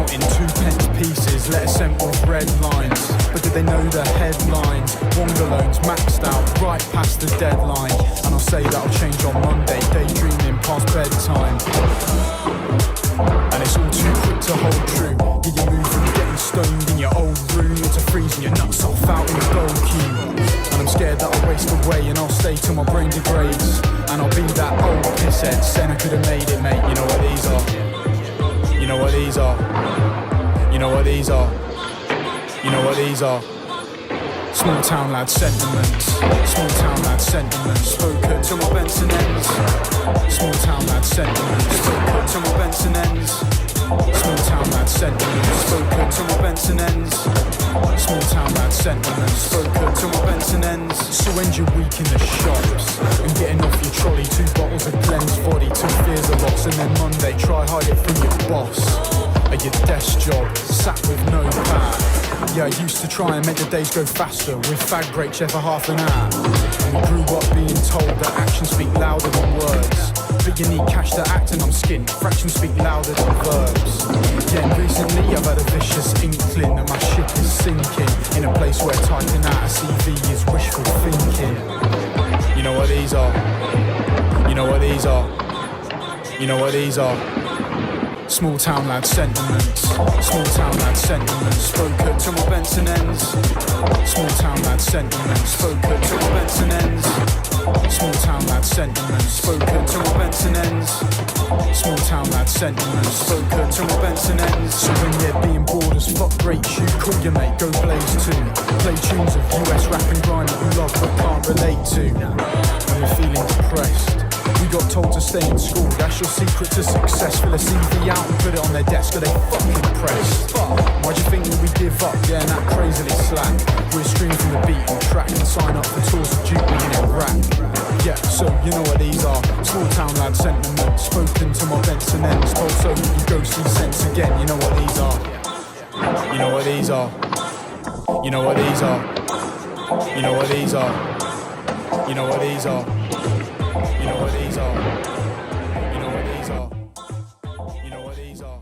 out in 2-pence pieces, let us sent with red lines. But did they know the headlines? Wonderloans maxed out right past the deadline. And I'll say that'll change on Monday, daydreaming past bedtime. And it's all too quick to hold true. Get you moving, getting stoned in your old room into freezing your nuts off out in the gold queue. And I'm scared that I'll waste away and I'll stay till my brain degrades. And I'll be that old pisshead saying I could have made it, mate. You know what these are? You know what these are? You know what these are? You know what these are? Small town lad sentiments. Small town lad sentiments. Spoken to my Benson ends. Small town lad sentiments. Spoken to my Benson ends. Small town lad sentiments. Spoken to my Benson ends. Small town lad sentiments. Spoken to my Benson ends. So end your week in the shops and getting off your trolley, 2 bottles of Glenn's body, 2 fears of loss, and then Monday try hide it from your boss at your desk job, sat with no pad. Yeah, I used to try and make the days go faster with fag breaks every half an hour. And we grew up being told that actions speak louder than words. But you need cash to act and I'm skint. Fractions speak louder than verbs. Yeah, and recently I've had a vicious inkling that my ship is sinking in a place where typing out a CV is wishful thinking. You know what these are? You know what these are? You know what these are? Small town lad sentiments. Small town lad sentiments. Spoken to my Benson ends. Small town lad sentiments. Spoken to my Benson ends. Small town lad sentiments. Spoken to my Benson ends. Small town lad sentiments. Spoken to my Benson ends. So when you're being bored as fuck, great shoot. Call your mate, go blaze too. Play tunes of US rap and grind that you love but can't relate to. When you're feeling depressed, we got told to stay in school, that's your secret to success. Fill a CV out and put it on their desk, are they fucking pressed? Why'd you think that we give up? Yeah, and that crazily slack. We're streaming from the beat and track and sign up for tours of duty in Iraq. Yeah, so you know what these are. Small town lad sentiments. Spoken to my Benson ends. Told so you go see sense again. You know what these are. You know what these are. You know what these are. You know what these are. You know what these are. You know what these are. You know what these are. You know what these are.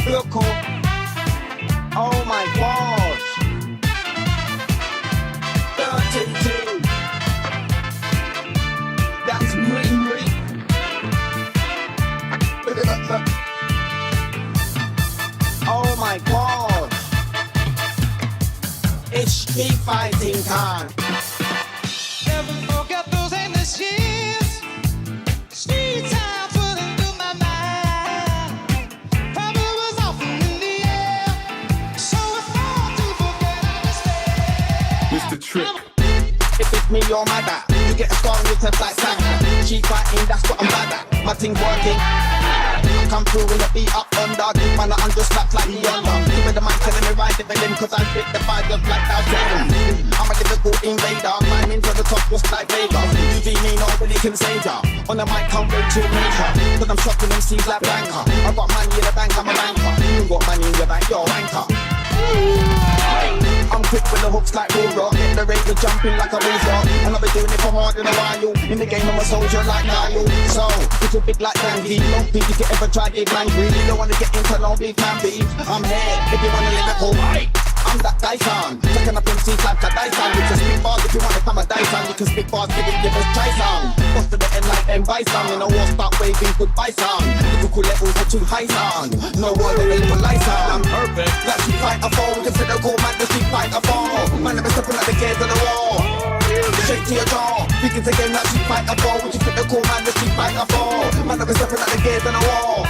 Look, oh my gosh. 32. That's really. Oh my gosh. It's street fighting time. Never forget those endless years. Street time running through my mind. Probably was often in the air. So it's hard to forget, understand. Mr. Trick. If it's me or my back, you get a strong written like Santa. Cheap fighting, that's what I'm bad at. My thing's working. I come through with a beat up under. Give man a 100 slaps like the under. Give me the mic telling me right at the limb, cause I fit the fire just like that. I'm a difficult invader, climbing to the top just like Vader. UV me, nobody can save ya. On the mic, I'm way too major. Cause I'm shocking them seeds like Blanca. I got money in the bank, I'm a banker. You got money in your bank, you're a wanker. I'm quick with the hooks like Bull Get the razor jumping like a razor. And I've been doing it for hard in a while. In the game I'm a soldier like Niall. So, it's a big like Gangy. Don't think you can ever try to get angry. You don't wanna get into no big man beef. I'm here if you wanna live it all right. I'm that Dyson, checking up MCs like a Dyson. You can speak bars if you wanna come a Dyson. You can speak bars, give us try some. Bust to the end like them bison. In a war start waving goodbye sound. Lyrical levels are too high sound. No word of equalize sound. I'm perfect. Like she fight a foe. You feel the cool man, the street fight a foe. Man, I'm stepping at the gears of the wall. Shake to your jaw. Speaking again like she fight a foe. You feel the cool man, the street fight a foe. Man, I'm stepping at the gears of the wall.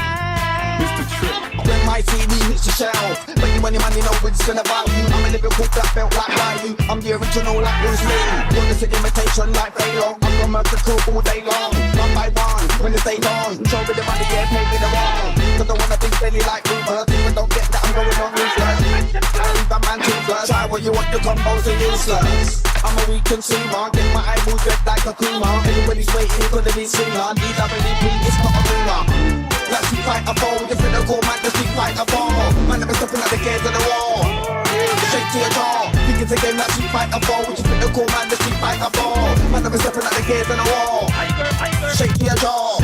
Mr. Trick. When my CD hits the shelf, but you money, you know it's gonna about you. I'm a living hook that felt like Ryu. I'm the original like Bruce Lee. You're the imitation like Pharaoh. I'm from Merciful all day long. One by one, when the day on. Show me the money, yeah, pay me the wrong. Cause I wanna be steady like Rupert. If I don't get that, I'm going on ruthless. I leave a man toothless. Try what you want, your combos are useless. I'm a weak consumer, get my eyeballs red like a Kuma. Everybody's waiting, could it be sooner? DWP, it's not a rumor. Like she fight a foe, you feel the cool man, the street fight a bomb. a game like Street Fighter 4, which is the cool man, the Street Fighter 4. Man, I'm stepping out the gears on the wall. Shake your jaw.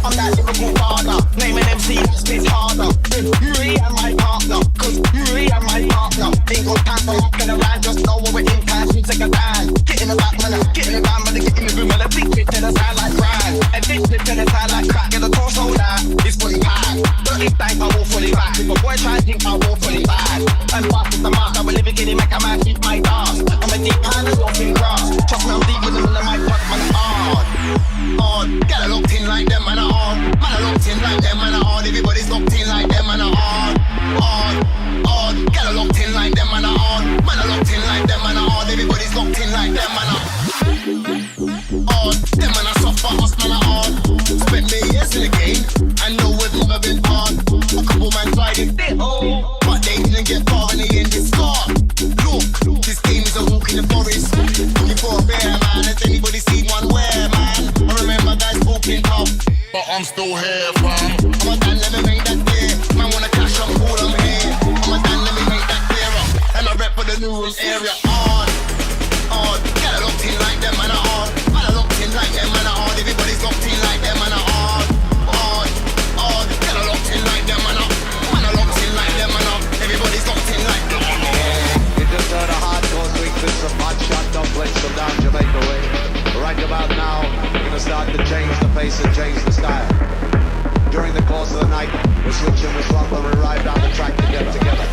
I'm that Liverpool father, name an MC, spits harder. Yuri and my partner, cause Yuri and my partner. Ain't got time for fucking around, just know when we're in time, we take a time. Get in the back, man, get in the van, man, get in the room, man, addicted to the sound like crime. Addicted to the sound like crack, get the torso that, it's fully packed. Don't think I will fully back, if a boy try to think I will fully bad. And bust with the mark, I will live again, make a man keep my dance. I'm a deep hand and walking grass, trust me, I'm deep with them, and my touch, man, hard. Get a locked in like them, man, hard. Man, I locked in like them, man, hard. Everybody's locked in like them, man, hard. Get a locked in like them, man, hard. Man, I locked in like them, man, hard. Everybody's locked in like them, man, hard. Them, man, I suffer, us, man, hard. Spent me years in the game, and know we've never been hard. A couple man tried it, but they didn't get far in the end, it's scar. Look, this game is a walk in the forest. Looking for a bear, man. Has anybody seen one where, man? I remember guys walking tough, but I'm still here, fam. I'm a dan, let me make that clear. Man wanna cash up, all I'm here. I'm a dan, let me make that clearer. And I rep for the new room area. Get a locked in like them, man, hard. Man, I locked in like them, man, hard. Everybody's locked in like them, man, hard. Get a locked in like them, man, man, I locked in like them, man, everybody's locked in like them, man. You just heard a hardcore swing with some hot shot dumplings from down Jamaica way. Right about now, we're gonna start to change the pace and change the style. During the course of the night, we're switching the slump and we ride down the track to get together.